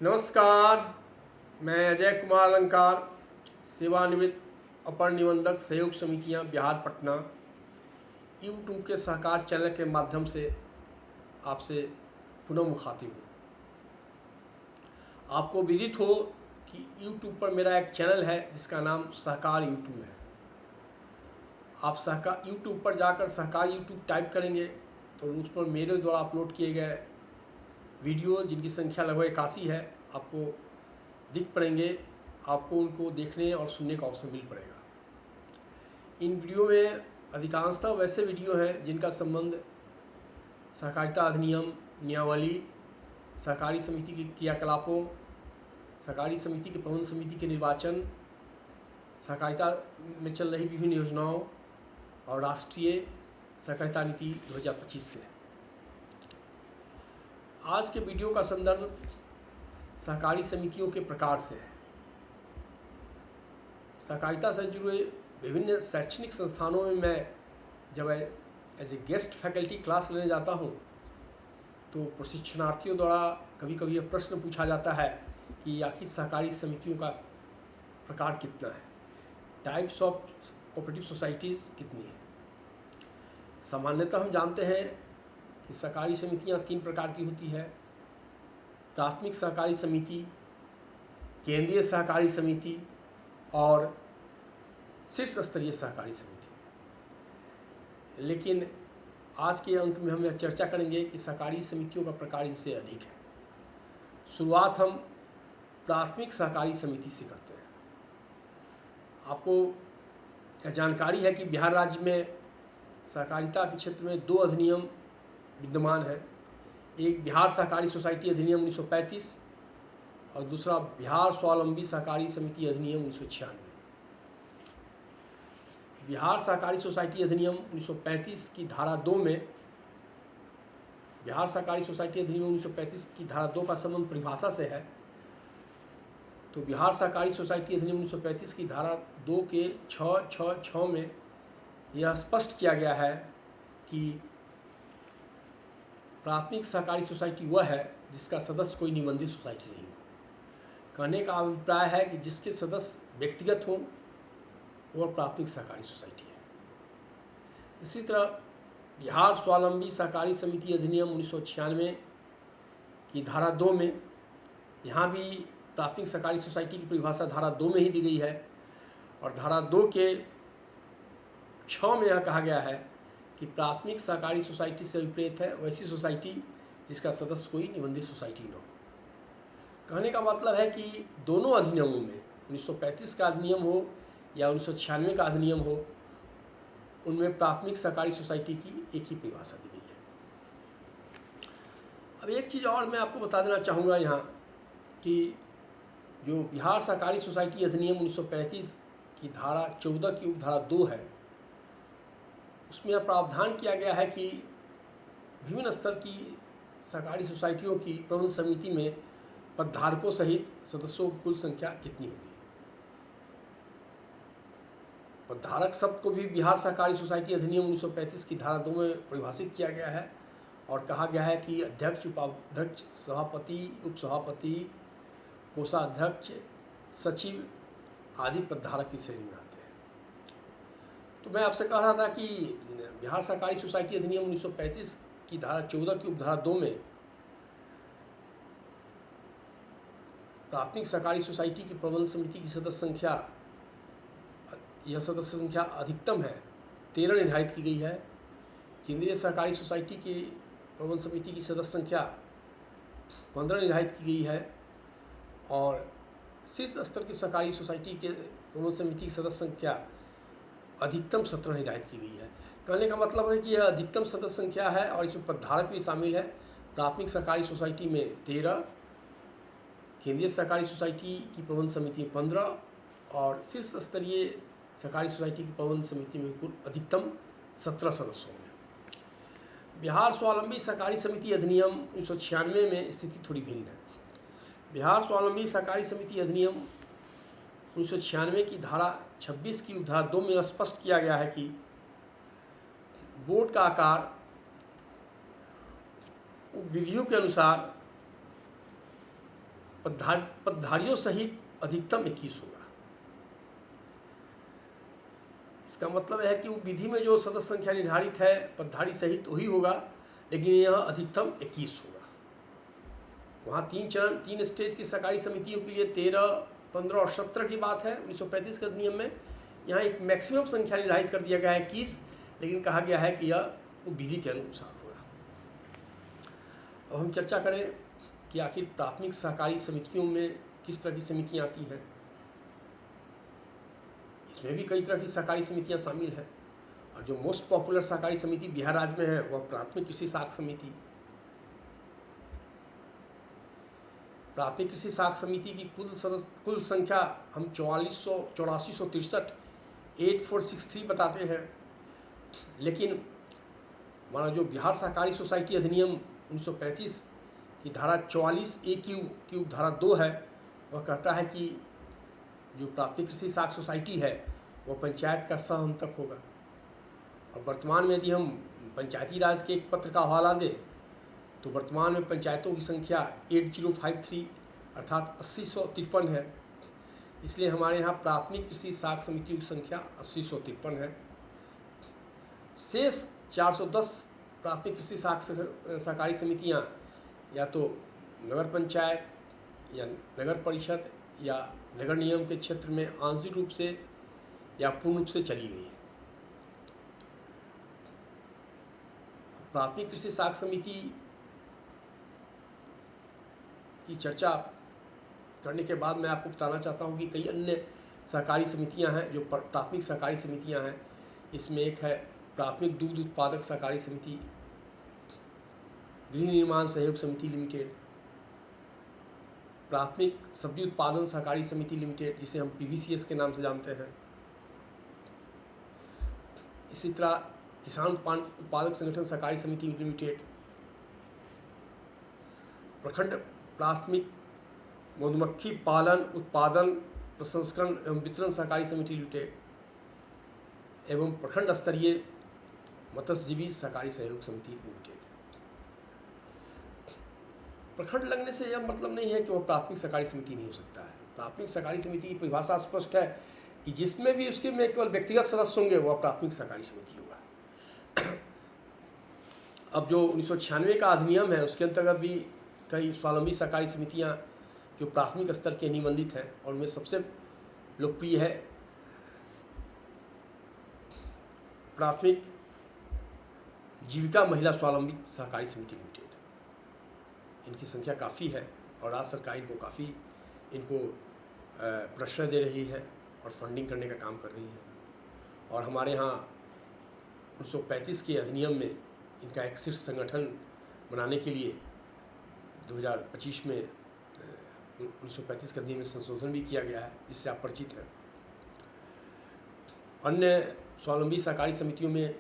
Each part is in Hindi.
नमस्कार। मैं अजय कुमार अलंकार, सेवानिवृत्त अपर निबंधक सहयोग समितियां बिहार पटना यूट्यूब के सहकार चैनल के माध्यम से आपसे पुनः मुखातिब हूँ। आपको विदित हो कि यूट्यूब पर मेरा एक चैनल है जिसका नाम सहकार यूट्यूब है। आप सहकार यूट्यूब पर जाकर सहकार यूट्यूब टाइप करेंगे तो उस पर मेरे द्वारा अपलोड किए गए वीडियो, जिनकी संख्या लगभग 81 है, आपको दिख पड़ेंगे। आपको उनको देखने और सुनने का अवसर मिल पड़ेगा। इन वीडियो में अधिकांशतः वैसे वीडियो हैं जिनका संबंध सहकारिता अधिनियम, नियमावली, सहकारी समिति के क्रियाकलापों, सहकारी समिति के प्रबंध समिति के निर्वाचन, सहकारिता में चल रही विभिन्न योजनाओं और राष्ट्रीय सहकारिता नीति 2025 से। आज के वीडियो का संदर्भ सहकारी समितियों के प्रकार से है। सहकारिता से जुड़े विभिन्न शैक्षणिक संस्थानों में मैं जब as a guest faculty class लेने जाता हूं तो प्रशिक्षणार्थियों द्वारा कभी कभी यह प्रश्न पूछा जाता है कि आखिर सहकारी समितियों का प्रकार कितना है, टाइप्स ऑफ कोऑपरेटिव सोसाइटीज़ कितनी है। सामान्यतः हम जानते हैं कि सहकारी समितियां 3 प्रकार की होती है: प्राथमिक सहकारी समिति, केंद्रीय सहकारी समिति और शीर्ष स्तरीय सहकारी समिति। लेकिन आज के अंक में हम यह चर्चा करेंगे कि सहकारी समितियों का प्रकार इनसे अधिक है। शुरुआत हम प्राथमिक सहकारी समिति से करते हैं। आपको यह जानकारी है कि बिहार राज्य में सहकारिता के क्षेत्र में 2 अधिनियम विद्यमान है। एक बिहार सहकारी सोसाइटी अधिनियम 1935 और दूसरा बिहार स्वावलंबी सहकारी समिति अधिनियम 1996। बिहार सहकारी सोसाइटी अधिनियम 1935 की धारा 2 में बिहार सहकारी सोसाइटी अधिनियम 1935 की धारा 2 का संबंध परिभाषा से है। तो बिहार सहकारी सोसाइटी अधिनियम 1935 की धारा 2 के 666 में यह स्पष्ट किया गया है कि प्राथमिक सहकारी सोसाइटी वह है जिसका सदस्य कोई निबंधित सोसाइटी नहीं हो। कहने का अभिप्राय है कि जिसके सदस्य व्यक्तिगत हों वह प्राथमिक सहकारी सोसाइटी है। इसी तरह बिहार स्वावलंबी सहकारी समिति अधिनियम 1996 की धारा 2 में यहाँ भी प्राथमिक सहकारी सोसाइटी की परिभाषा धारा 2 में ही दी गई है और धारा 2 के 6 में यह कहा गया है कि प्राथमिक सहकारी सोसाइटी से विपरीत है वैसी सोसाइटी जिसका सदस्य कोई निबंधित सोसाइटी न हो। कहने का मतलब है कि दोनों अधिनियमों में 1935 का अधिनियम हो या 1996 का अधिनियम हो, उनमें प्राथमिक सहकारी सोसाइटी की एक ही परिभाषा दी गई है। अब एक चीज़ और मैं आपको बता देना चाहूँगा यहाँ कि जो बिहार सहकारी सोसाइटी अधिनियम 1935 की धारा 14 की उपधारा 2 है, उसमें यह प्रावधान किया गया है कि विभिन्न स्तर की सहकारी सोसाइटियों की प्रबंध समिति में पदधारकों सहित सदस्यों की कुल संख्या कितनी होगी। पदधारक शब्द को भी बिहार सहकारी सोसाइटी अधिनियम 1935 की धारा 2 में परिभाषित किया गया है और कहा गया है कि अध्यक्ष, उपाध्यक्ष, सभापति, उपसभापति, कोषाध्यक्ष, सचिव आदि पदधारक की श्रेणी में आते हैं। तो मैं आपसे कह रहा था कि बिहार सहकारी सोसाइटी अधिनियम 1935 की धारा 14 की उपधारा 2 में प्राथमिक सहकारी सोसाइटी की प्रबंध समिति की सदस्य संख्या, यह सदस्य संख्या अधिकतम है 13 निर्धारित की गई है। केंद्रीय सहकारी सोसाइटी की प्रबंध समिति की सदस्य संख्या 15 निर्धारित की गई है और शीर्ष स्तर की सहकारी सोसाइटी के प्रबंध समिति की सदस्य संख्या अधिकतम 17 निर्धारित की गई है। कहने का मतलब है कि यह अधिकतम सदस्य संख्या है और इसमें पदधारक भी शामिल है। प्राथमिक सहकारी सोसाइटी में 13, केंद्रीय सहकारी सोसाइटी की प्रबंध समिति में 15 और शीर्ष स्तरीय सहकारी सोसाइटी की प्रबंध समिति में कुल अधिकतम 17 सदस्य होंगे। बिहार स्वावलंबी सहकारी समिति अधिनियम 1996 में स्थिति थोड़ी भिन्न है। बिहार स्वावलंबी सहकारी समिति अधिनियम 1996 की धारा 26 की उपधारा 2 में स्पष्ट किया गया है कि बोर्ड का आकार विधियों के अनुसार पदधारियों सहित अधिकतम 21 होगा। इसका मतलब है कि वो विधि में जो सदस्य संख्या निर्धारित है पदधारी सहित वही होगा, लेकिन यह अधिकतम 21 होगा। वहाँ 3 स्टेज की सहकारी समितियों के लिए 13, 15 और 17 की बात है 1935 के अधिनियम में। यहाँ एक मैक्सिमम संख्या निर्धारित कर दिया गया है 21, लेकिन कहा गया है कि यह वो विधि के अनुसार होगा। अब हम चर्चा करें कि आखिर प्राथमिक सहकारी समितियों में किस तरह की समितियाँ आती हैं। इसमें भी कई तरह की सहकारी समितियाँ शामिल हैं, और जो मोस्ट पॉपुलर सहकारी समिति बिहार राज्य में है वह प्राथमिक कृषि साख समिति। प्राथमिक कृषि साख समिति की कुल संख्या हम 8463 बताते हैं, लेकिन हमारा जो बिहार सहकारी सोसाइटी अधिनियम 1935 की धारा 44A की उपधारा 2 है, वह कहता है कि जो प्राथमिक कृषि साख सोसाइटी है वह पंचायत का सहअंतक होगा। और वर्तमान में यदि हम पंचायती राज के एक पत्र का हवाला दें तो वर्तमान में पंचायतों की संख्या 8053 अर्थात 8053 है। इसलिए हमारे यहाँ प्राथमिक कृषि साख समितियों की संख्या 8053 है। शेष 410 प्राथमिक कृषि साख सहकारी समितियाँ या तो नगर पंचायत या नगर परिषद या नगर निगम के क्षेत्र में आंशिक रूप से या पूर्ण रूप से चली गई है। प्राथमिक कृषि साख समिति की चर्चा करने के बाद मैं आपको बताना चाहता हूँ कि कई अन्य सहकारी समितियाँ हैं जो प्राथमिक सहकारी समितियाँ हैं। इसमें एक है प्राथमिक दूध उत्पादक सहकारी समिति, गृह निर्माण सहयोग समिति लिमिटेड, प्राथमिक सब्जी उत्पादन सहकारी समिति लिमिटेड जिसे हम PVCS के नाम से जानते हैं। इसी तरह किसान उत्पादक संगठन सहकारी समिति लिमिटेड, प्रखंड प्राथमिक मधुमक्खी पालन उत्पादन प्रसंस्करण एवं वितरण सहकारी समिति लिमिटेड एवं प्रखंड स्तरीय मत्स्यजीवी सहकारी सहयोग समिति लिमिटेड। प्रखंड लगने से यह मतलब नहीं है कि वह प्राथमिक सहकारी समिति नहीं हो सकता है। प्राथमिक सहकारी समिति की परिभाषा स्पष्ट है कि जिसमें भी उसके में केवल व्यक्तिगत सदस्य होंगे वह प्राथमिक सहकारी समिति होगा। अब जो 1996 का अधिनियम है उसके अंतर्गत भी कई स्वावलंबी सहकारी समितियां जो प्राथमिक स्तर के निबंधित हैं, और उनमें सबसे लोकप्रिय है प्राथमिक जीविका महिला स्वावलंबी सहकारी समिति लिमिटेड। इनकी संख्या काफ़ी है और राज्य सरकार इनको काफ़ी प्रश्रय दे रही है और फंडिंग करने का काम कर रही है। और हमारे यहाँ 1935 के अधिनियम में इनका एक शीर्ष संगठन बनाने के लिए 2025 में 1935 के अधिनियम में संशोधन भी किया गया है, इससे आप परिचित हैं। अन्य स्वावलंबी सहकारी समितियों में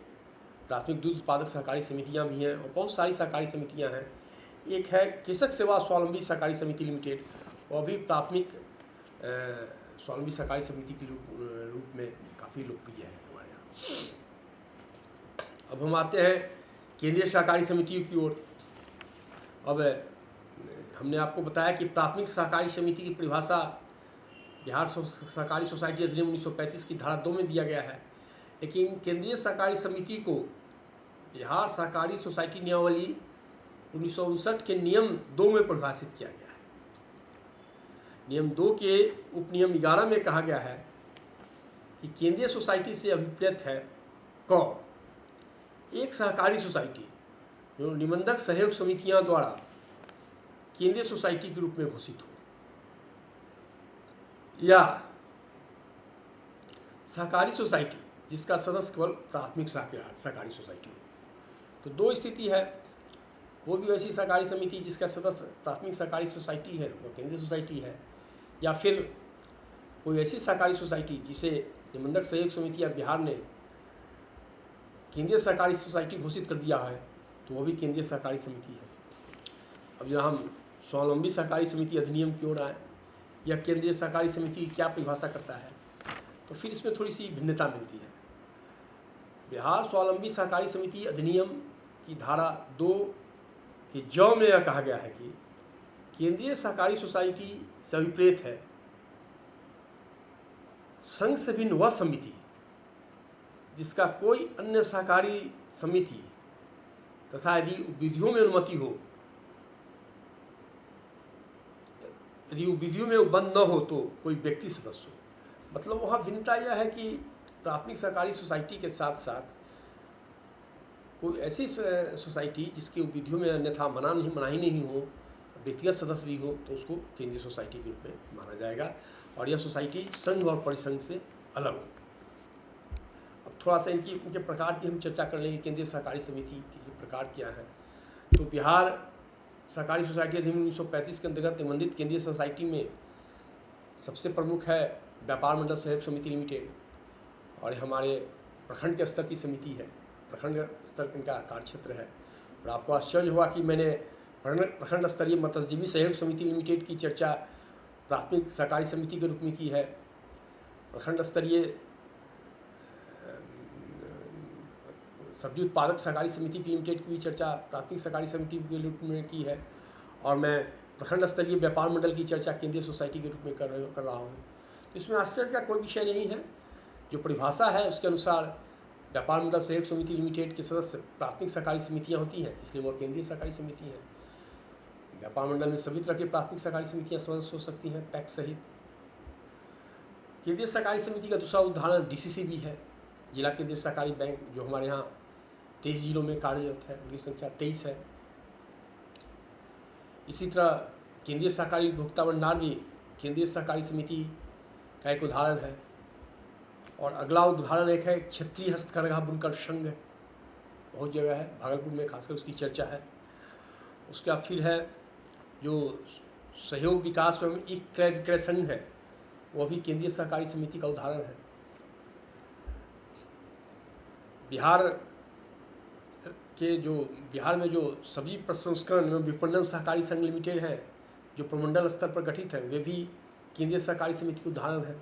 प्राथमिक दूध उत्पादक सहकारी समितियां भी हैं और बहुत सारी सहकारी समितियां हैं। एक है कृषक सेवा स्वावलंबी सहकारी समिति लिमिटेड, वह भी प्राथमिक स्वावलंबी सहकारी समिति के रूप में काफ़ी लोकप्रिय है हमारे यहाँ। अब हम आते हैं केंद्रीय सहकारी समितियों की ओर। अब हमने आपको बताया कि प्राथमिक सहकारी समिति की परिभाषा बिहार सहकारी सोसाइटी अधिनियम 1935 की धारा 2 में दिया गया है, लेकिन केंद्रीय सहकारी समिति को बिहार सहकारी सोसाइटी नियमावली 1959 के नियम 2 में परिभाषित किया गया है। नियम 2 के उपनियम 11 में कहा गया है कि केंद्रीय सोसाइटी से अभिप्रेत है क एक सहकारी सोसाइटी जो निबंधक सहयोग समितियां द्वारा केंद्रीय सोसाइटी के रूप में घोषित हो, या सहकारी सोसाइटी जिसका सदस्य केवल प्राथमिक सहकारी सोसाइटी हो। तो दो स्थिति है, कोई भी ऐसी सहकारी समिति जिसका सदस्य प्राथमिक सहकारी सोसाइटी है वो केंद्रीय सोसाइटी है, या फिर कोई ऐसी सहकारी सोसाइटी जिसे निबंधक सहयोग समितियां बिहार ने केंद्रीय सहकारी सोसाइटी घोषित कर दिया है तो वो भी केंद्रीय सहकारी समिति है। अब जब हम स्वावलंबी सहकारी समिति अधिनियम की ओर आए, या केंद्रीय सहकारी समिति क्या परिभाषा करता है, तो फिर इसमें थोड़ी सी भिन्नता मिलती है। बिहार स्वावलंबी सहकारी समिति अधिनियम की धारा 2 के ज में यह कहा गया है कि केंद्रीय सहकारी सोसाइटी से अभिप्रेत है संघ से भिन्न वह समिति जिसका कोई अन्य सहकारी समिति तथा यदि विधियों में अनुमति हो, यदि विधियों में बंद न हो तो कोई व्यक्ति सदस्य हो। मतलब वहाँ भिन्नता यह है कि प्राथमिक सहकारी सोसाइटी के साथ साथ कोई ऐसी सोसाइटी जिसकी विधियों में अन्यथा मनाही नहीं हो, व्यक्तिगत सदस्य भी हो, तो उसको केंद्रीय सोसाइटी के रूप में माना जाएगा और यह सोसाइटी संघ और परिसंघ से अलग हो। अब थोड़ा सा इनके प्रकार की हम चर्चा कर लेंगे। केंद्रीय सहकारी समिति के प्रकार क्या है। तो बिहार सहकारी सोसाइटी अधिनियम 1935 के अंतर्गत निबंधित केंद्रीय सोसाइटी में सबसे प्रमुख है व्यापार मंडल सहयोग समिति लिमिटेड और हमारे प्रखंड के स्तर की समिति है। प्रखंड स्तर इनका कार्य क्षेत्र है और आपको आश्चर्य हुआ कि मैंने प्रखंड स्तरीय मत्स्यजीवी सहयोग समिति लिमिटेड की चर्चा प्राथमिक सहकारी समिति के रूप में की है। प्रखंड स्तरीय सब्जी उत्पादक सहकारी समिति की लिमिटेड की भी चर्चा प्राथमिक सहकारी समिति के रूप में की है और मैं प्रखंड स्तरीय व्यापार मंडल की चर्चा केंद्रीय सोसाइटी के रूप में कर रहा हूँ। तो इसमें आश्चर्य का कोई विषय नहीं है। जो परिभाषा है उसके अनुसार व्यापार मंडल सहयोग समिति लिमिटेड के सदस्य प्राथमिक सहकारी समितियाँ होती हैं, इसलिए वह केंद्रीय सहकारी समिति हैं। व्यापार मंडल में सभी तरह की प्राथमिक सहकारी समितियाँ सदस्य हो सकती हैं, पैक्स सहित। केंद्रीय सहकारी समिति का दूसरा उदाहरण DCC भी है, जिला केंद्रीय सहकारी बैंक, जो हमारे यहाँ 23 जिलों में कार्यरत है, उनकी संख्या 23 है। इसी तरह केंद्रीय सहकारी उपभोक्ता भंडार भी केंद्रीय सहकारी समिति का एक उदाहरण है। और अगला उदाहरण एक है क्षेत्रीय हस्तकरघा बुनकर संघ, बहुत जगह है, भागलपुर में खासकर उसकी चर्चा है। उसके बाद फिर है जो सहयोग विकास एवं एक क्रय विक्रय संघ है, वह भी केंद्रीय सहकारी समिति का उदाहरण है। बिहार में जो सभी प्रसंस्करण एवं विपणन सहकारी संघ लिमिटेड हैं जो प्रमंडल स्तर पर गठित है, वे भी केंद्रीय सहकारी समिति के उदाहरण है।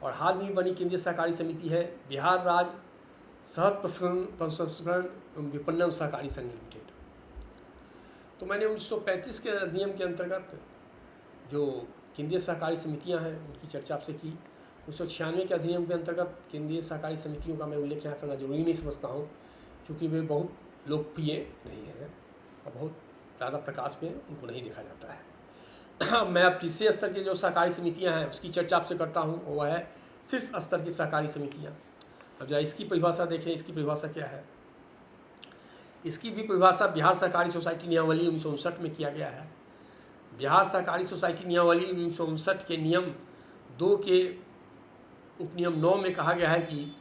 और हाल में बनी केंद्रीय सहकारी समिति है बिहार राज्य सहज प्रसंस्करण एवं विपणन सहकारी संघ लिमिटेड। तो मैंने 1935 के अधिनियम के अंतर्गत जो केंद्रीय सहकारी समितियां हैं उनकी चर्चा आपसे की। 1996 के अधिनियम के अंतर्गत केंद्रीय सहकारी समितियों का मैं उल्लेख यहाँ करना जरूरी नहीं समझता हूँ, क्योंकि वे बहुत लोकप्रिय नहीं हैं और बहुत ज़्यादा प्रकाश में उनको नहीं देखा जाता है। मैं अब तीसरे स्तर की जो सहकारी समितियां हैं उसकी चर्चा आपसे करता हूं, वह है शीर्ष स्तर की सहकारी समितियां। अब जरा इसकी परिभाषा देखें, इसकी परिभाषा क्या है। इसकी भी परिभाषा बिहार सहकारी सोसाइटी नियमावली 1959 में किया गया है। बिहार सहकारी सोसाइटी नियमावली 1959 के नियम 2 के उपनियम 9 में कहा गया है कि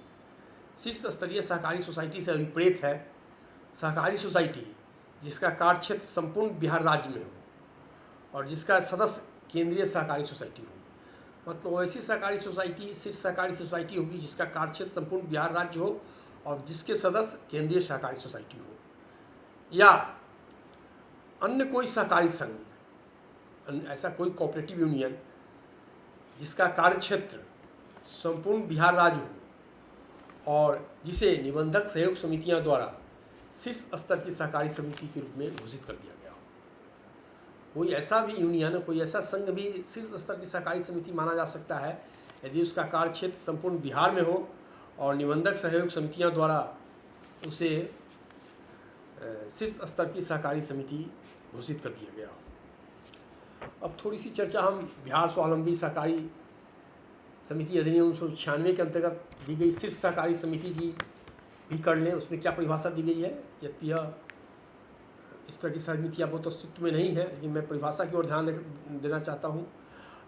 शीर्ष स्तरीय सहकारी सोसाइटी से अभिप्रेत है सहकारी सोसाइटी जिसका कार्य क्षेत्र संपूर्ण बिहार राज्य में हो और जिसका सदस्य केंद्रीय सहकारी सोसाइटी हो। मतलब ऐसी सहकारी सोसाइटी शीर्ष सहकारी सोसाइटी होगी जिसका कार्य क्षेत्र संपूर्ण बिहार राज्य हो और जिसके सदस्य केंद्रीय सहकारी सोसाइटी हो, या अन्य कोई सहकारी संघ, ऐसा कोई कोऑपरेटिव यूनियन जिसका कार्य क्षेत्र संपूर्ण बिहार राज्य हो और जिसे निबंधक सहयोग समितियां द्वारा शीर्ष स्तर की सहकारी समिति के रूप में घोषित कर दिया गया हो। कोई ऐसा भी यूनियन, कोई ऐसा संघ भी शीर्ष स्तर की सहकारी समिति माना जा सकता है यदि उसका कार्य क्षेत्र संपूर्ण बिहार में हो और निबंधक सहयोग समितियां द्वारा उसे शीर्ष स्तर की सहकारी समिति घोषित कर दिया गया हो। अब थोड़ी सी चर्चा हम बिहार स्वावलंबी सहकारी समिति अधिनियम 1996 के अंतर्गत दी गई शीर्ष सहकारी समिति की भी कर लें। उसमें क्या परिभाषा दी गई है, यद्यपि यह इस तरह की समितियाँ बहुत अस्तित्व में नहीं है, लेकिन मैं परिभाषा की ओर ध्यान देना चाहता हूँ।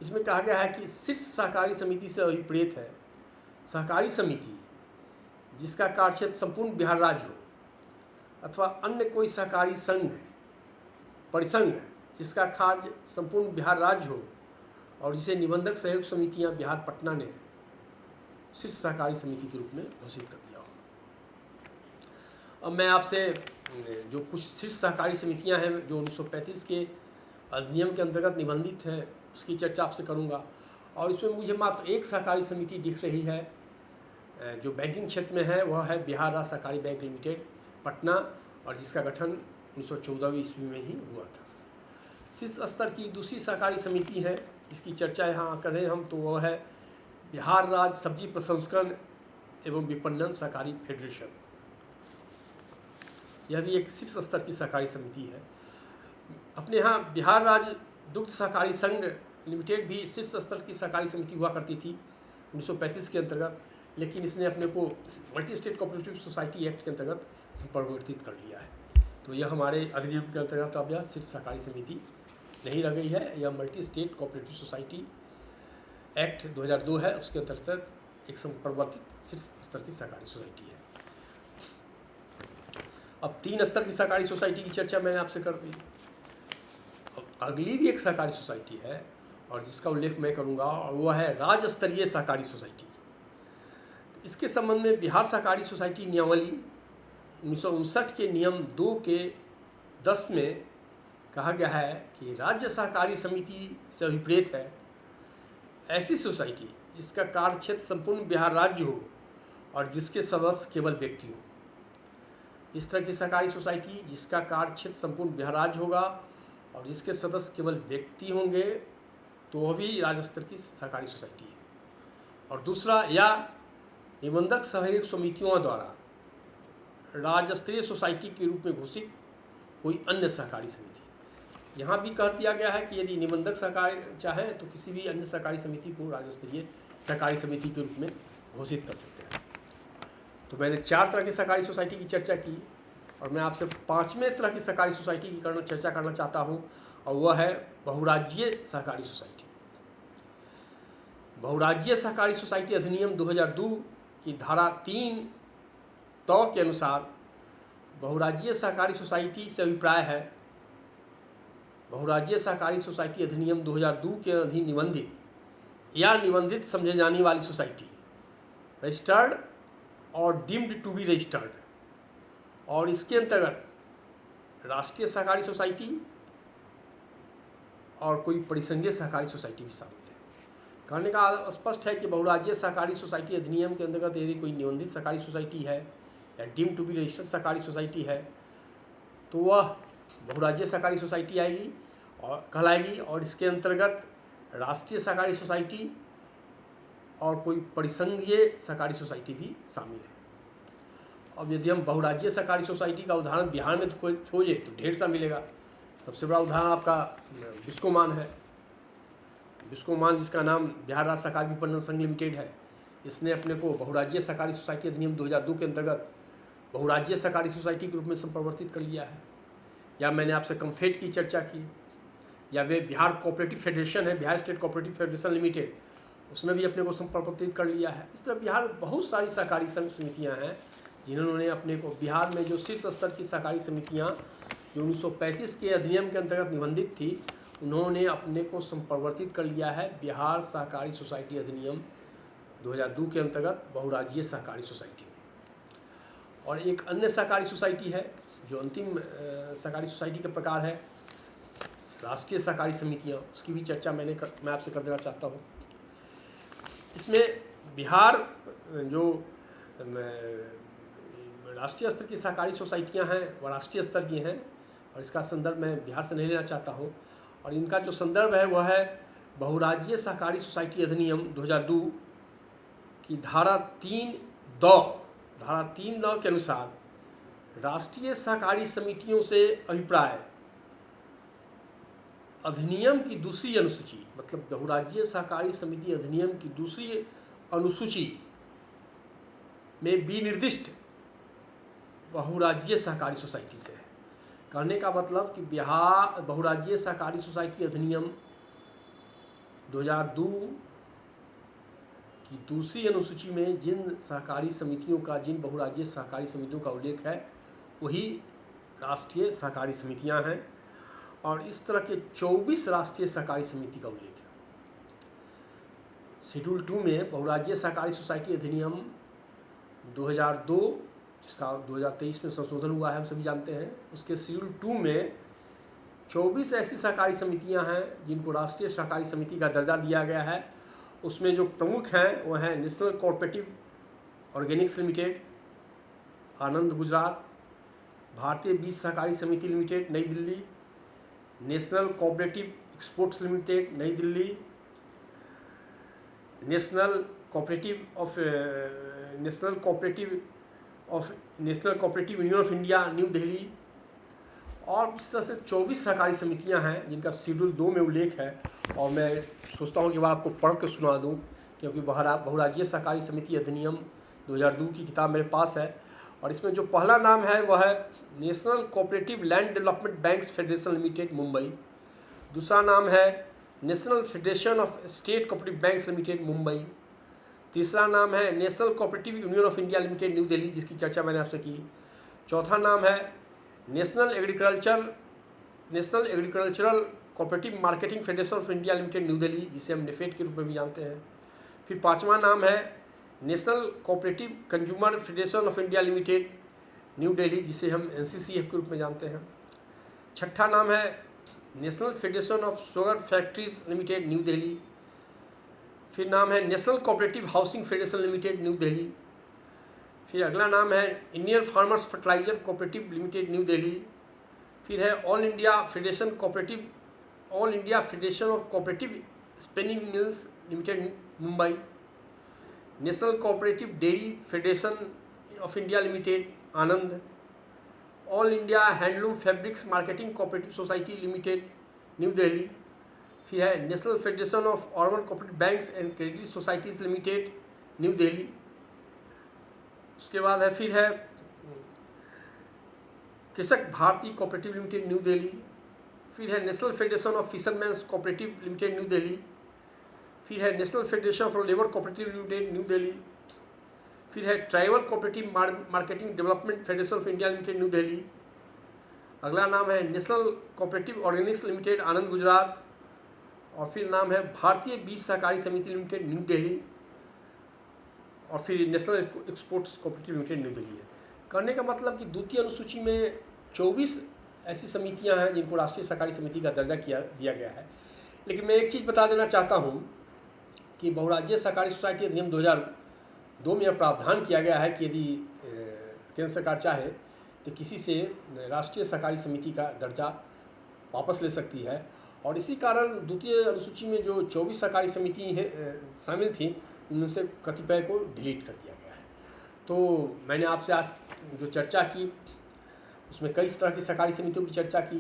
इसमें कहा गया है कि शीर्ष सहकारी समिति से अभिप्रेत है सहकारी समिति जिसका कार्य क्षेत्र संपूर्ण बिहार राज्य हो अथवा अन्य कोई सहकारी संघ परिसंघ जिसका कार्य संपूर्ण बिहार राज्य हो और जिसे निबंधक सहयोग समितियां बिहार पटना ने शीर्ष सहकारी समिति के रूप में घोषित कर दिया हो। अब मैं आपसे जो कुछ शीर्ष सहकारी समितियां हैं जो 1935 के अधिनियम के अंतर्गत निबंधित हैं उसकी चर्चा आपसे करूंगा। और इसमें मुझे मात्र एक सहकारी समिति दिख रही है जो बैंकिंग क्षेत्र में है, वह है बिहार राज्य सहकारी बैंक लिमिटेड पटना, और जिसका गठन 1914 ईस्वी में ही हुआ था। शीर्ष स्तर की दूसरी सहकारी समिति है जिसकी चर्चा यहाँ करें हम, तो वह है बिहार राज्य सब्जी प्रसंस्करण एवं विपणन सहकारी फेडरेशन। यह भी एक शीर्ष स्तर की सहकारी समिति है। अपने यहाँ बिहार राज्य दुग्ध सहकारी संघ लिमिटेड भी शीर्ष स्तर की सहकारी समिति हुआ करती थी 1935 के अंतर्गत, लेकिन इसने अपने को multi state cooperative society act के अंतर्गत परिवर्तित कर लिया है। तो यह हमारे अधिनियम के अंतर्गत अब यह शीर्ष सहकारी समिति नहीं रह गई है, यह multi state cooperative society act 2002 है, उसके अंतर्गत एक परिवर्तित शीर्ष स्तर की सहकारी सोसाइटी है। अब 3 स्तर की सहकारी सोसाइटी की चर्चा मैंने आपसे कर दी। अब अगली भी एक सहकारी सोसाइटी है और जिसका उल्लेख मैं करूंगा, और वह है राज्य स्तरीय सहकारी सोसाइटी। इसके संबंध में बिहार सहकारी सोसाइटी नियमावली 1959 के नियम 2 के 10 में कहा गया है कि राज्य सहकारी समिति से अभिप्रेत है ऐसी सोसाइटी जिसका कार्य क्षेत्र संपूर्ण बिहार राज्य हो और जिसके सदस्य केवल व्यक्ति हो। इस तरह की सहकारी सोसाइटी जिसका कार्य क्षेत्र संपूर्ण बिहार राज्य होगा और जिसके सदस्य केवल व्यक्ति होंगे, तो वह भी राज्य स्तर की सहकारी सोसाइटी है। और दूसरा, या निबंधक सहयोग समितियों द्वारा राज्य स्तरीय सोसाइटी के रूप में घोषित कोई अन्य सहकारी समिति। यहाँ भी कह दिया गया है कि यदि निबंधक सहकारी चाहे तो किसी भी अन्य सहकारी समिति को राज्य स्तरीय सहकारी समिति के रूप में घोषित कर सकते हैं। तो मैंने 4 तरह की सहकारी सोसाइटी की चर्चा की और मैं आपसे 5वें तरह की सहकारी सोसाइटी की चर्चा करना चाहता हूँ, और वह है बहुराज्यीय सहकारी सोसाइटी। बहुराज्यीय सहकारी सोसाइटी अधिनियम 2002 की धारा 3 के अनुसार बहुराज्यीय सहकारी सोसाइटी से अभिप्राय है बहुराज्यीय सहकारी सोसाइटी अधिनियम 2002 के अधीन निबंधित या निबंधित समझे जाने वाली सोसाइटी, रजिस्टर्ड और डीम्ड टू बी रजिस्टर्ड, और इसके अंतर्गत राष्ट्रीय सहकारी सोसाइटी और कोई परिसंघीय सहकारी सोसाइटी भी शामिल है। कहने का स्पष्ट है कि बहुराज्यीय सहकारी सोसाइटी अधिनियम के अंतर्गत यदि कोई निबंधित सहकारी सोसाइटी है या डीम्ड टू बी रजिस्टर्ड सहकारी सोसाइटी है, तो वह बहुराज्यीय सहकारी सोसाइटी आएगी और कहलाएगी, और इसके अंतर्गत राष्ट्रीय सहकारी सोसाइटी और कोई परिसंघीय सहकारी सोसाइटी भी शामिल है। अब यदि हम बहुराज्यीय सहकारी सोसाइटी का उदाहरण बिहार में खोजे तो ढेर सा मिलेगा। सबसे बड़ा उदाहरण आपका बिस्कोमान है। बिस्कोमान, जिसका नाम बिहार राज्य सहकारी विपणन संघ लिमिटेड है, इसने अपने को बहुराज्यीय सहकारी सोसाइटी अधिनियम 2002 के अंतर्गत बहुराज्यीय सहकारी सोसाइटी के रूप में संपरिवर्तित कर लिया है। या मैंने आपसे कम्फेड की चर्चा की, या वे बिहार कोऑपरेटिव फेडरेशन है, Bihar state cooperative federation limited, उसने भी अपने को संपरिवर्तित कर लिया है। इस तरह बिहार में बहुत सारी सहकारी समितियां हैं जिन्होंने अपने को, बिहार में जो शीर्ष स्तर की सहकारी समितियां जो 1935 के अधिनियम के अंतर्गत निबंधित थी, उन्होंने अपने को संपरिवर्तित कर लिया है बिहार सहकारी सोसाइटी अधिनियम 2002 के अंतर्गत बहुराज्यीय सहकारी सोसाइटी में। और एक अन्य सहकारी सोसाइटी है जो अंतिम सहकारी सोसाइटी का प्रकार है, राष्ट्रीय सहकारी समितियाँ, उसकी भी चर्चा मैं आपसे कर देना चाहता हूँ। इसमें बिहार जो राष्ट्रीय स्तर की सहकारी सोसाइटियाँ हैं वह राष्ट्रीय स्तर की हैं, और इसका संदर्भ मैं बिहार से नहीं लेना चाहता हूँ। और इनका जो संदर्भ है वह है बहुराज्यीय सहकारी सोसाइटी अधिनियम 2002 की धारा 3 के अनुसार राष्ट्रीय सहकारी समितियों से अभिप्राय अधिनियम की दूसरी अनुसूची, मतलब बहुराज्यीय सहकारी समिति अधिनियम की दूसरी अनुसूची में विनिर्दिष्ट बहुराज्यीय सहकारी सोसाइटी से है। कहने का मतलब कि बिहार बहुराज्यीय सहकारी सोसाइटी अधिनियम 2002 की दूसरी अनुसूची में जिन सहकारी समितियों का, जिन बहुराज्यीय सहकारी समितियों का उल्लेख है वही राष्ट्रीय सहकारी समितियां हैं, और इस तरह के 24 राष्ट्रीय सहकारी समिति का उल्लेख है। शेड्यूल 2 में बहुराज्यीय सहकारी सोसाइटी अधिनियम 2002, जिसका 2023 में संशोधन हुआ है, हम सभी जानते हैं, उसके शेड्यूल 2 में 24 ऐसी सहकारी समितियां हैं जिनको राष्ट्रीय सहकारी समिति का दर्जा दिया गया है। उसमें जो प्रमुख हैं वह हैं national cooperative organics limited, Anand Gujarat, भारतीय बीज सहकारी समिति लिमिटेड नई Delhi, national cooperative exports limited नई Delhi, national cooperative union of India new Delhi. और इस तरह से 24 सहकारी समितियां हैं जिनका शेड्यूल 2 में उल्लेख है। और मैं सोचता हूं कि वह आपको पढ़ के सुना दूं, क्योंकि बहुराज्यीय सहकारी समिति अधिनियम 2002 की किताब मेरे पास है। और इसमें जो पहला नाम है वह है national cooperative land development banks federation limited Mumbai. दूसरा नाम है national federation of state cooperative banks limited Mumbai. तीसरा नाम है national cooperative union of India limited new Delhi, जिसकी चर्चा मैंने आपसे की। चौथा नाम है national agricultural cooperative marketing federation of India limited new Delhi, जिसे हम नेफेड के रूप में भी जानते हैं। फिर पाँचवा नाम है national cooperative consumer federation of India limited new Delhi, जिसे हम NCCF के रूप में जानते हैं। छठा नाम है national federation of sugar factories limited new Delhi. फिर नाम है national cooperative housing federation limited new Delhi. फिर अगला नाम है Indian farmers fertiliser cooperative limited new Delhi. फिर है all India federation of cooperative spinning mills limited Mumbai. National cooperative dairy federation of India limited Anand. All India handloom fabrics marketing cooperative society limited new Delhi. फिर है national federation of urban cooperative banks and credit societies limited new Delhi. उसके बाद है फिर है Krishak Bharati cooperative limited new Delhi. फिर है national federation of fishermen's cooperative limited new Delhi. फिर है national federation of labour cooperative limited new Delhi. फिर है tribal cooperative marketing development federation of India limited new Delhi. अगला नाम है national cooperative organics limited Anand Gujarat. और फिर नाम है भारतीय बीज सहकारी समिति लिमिटेड न्यू दिल्ली। और फिर national exports cooperative limited new Delhi है। करने का मतलब कि द्वितीय अनुसूची में 24 ऐसी समितियां हैं जिनको राष्ट्रीय सहकारी समिति का दर्जा दिया गया है। लेकिन मैं एक चीज़ बता देना चाहता हूं कि बहुराज्यीय सहकारी सोसाइटी अधिनियम 2002 में यह प्रावधान किया गया है कि यदि केंद्र सरकार चाहे तो किसी से राष्ट्रीय सहकारी समिति का दर्जा वापस ले सकती है। और इसी कारण द्वितीय अनुसूची में जो 24 सहकारी समिति शामिल थी उनमें से कतिपय को डिलीट कर दिया गया है। तो मैंने आपसे आज जो चर्चा की उसमें कई तरह की सहकारी समितियों की चर्चा की।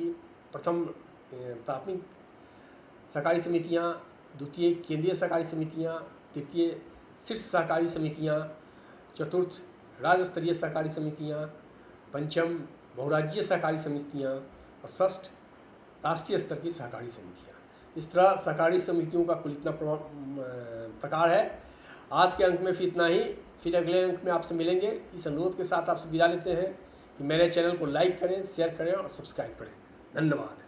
प्रथम प्राथमिक सहकारी समितियां, द्वितीय केंद्रीय सहकारी समितियां, तृतीय शीर्ष सहकारी समितियां, चतुर्थ राज्य स्तरीय सहकारी समितियां, पंचम बहुराज्यीय सहकारी समितियां और षष्ठ राष्ट्रीय स्तर की सहकारी समितियां। इस तरह सहकारी समितियों का कुल इतना प्रकार है। आज के अंक में फिर इतना ही। फिर अगले अंक में आपसे मिलेंगे। इस अनुरोध के साथ आपसे विदा लेते हैं कि मेरे चैनल को लाइक करें, शेयर करें और सब्सक्राइब करें। धन्यवाद।